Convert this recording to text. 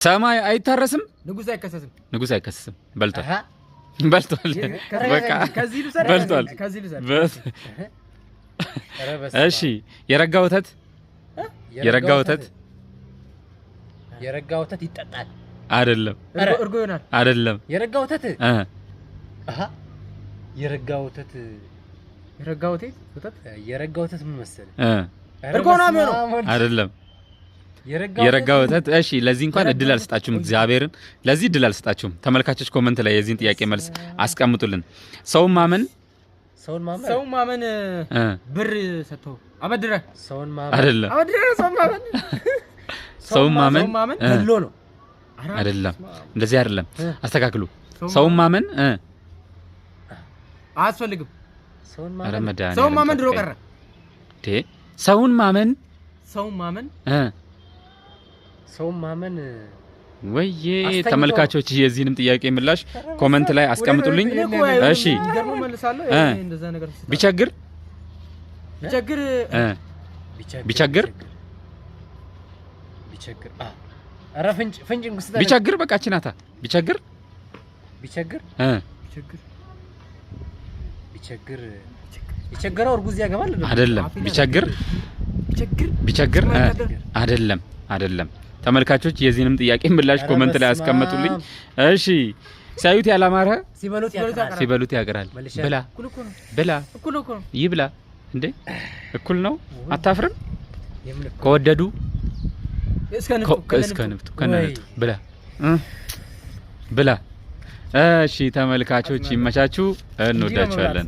ሰማይ አይታረስም፣ ንጉስ አይከሰስም። በልቷል በልቷል፣ በቃ በልቷል። እሺ የረጋ ወተት ይጠጣል አይደለም? እርጎ ይሆናል አይደለም? የረጋ ወተት የረጋ ወተት ምን መሰለህ? እርጎ ነው የሚሆነው አይደለም? የረጋ ወተት። እሺ ለዚህ እንኳን እድል አልሰጣችሁም፣ እግዚአብሔርን ለዚህ እድል አልሰጣችሁም። ተመልካቾች ኮሜንት ላይ የዚህን ጥያቄ መልስ አስቀምጡልን። ሰውን ማመን ብር ሰጥተው አበድረ ሰውን ማመን አይደለም? ሰውን ማመን ገሎ ነው አይደለም? እንደዚህ አይደለም፣ አስተካክሉ። ሰውን ማመን አያስፈልግም። ሰውን ማመን ድሮ ቀረ። ሰውን ማመን ወይዬ ተመልካቾች የዚህንም ጥያቄ ምላሽ ኮሜንት ላይ አስቀምጡልኝ። እሺ ቢቸግር በቃ ችናታ ቢቸግር የቸገረው እርጉዝ ያገባል አይደለም? ቢቸግር አይደለም። ተመልካቾች የዚህንም ጥያቄ ምላሽ ኮሜንት ላይ አስቀምጡልኝ። እሺ ሳዩት ያላማረ ሲበሉት ያቀራል። ብላ ይብላ እንዴ! እኩል ነው። አታፍርም? ከወደዱ እስከ ንፍቱ ብላ። እሺ ተመልካቾች ይመቻችሁ፣ እንወዳችኋለን።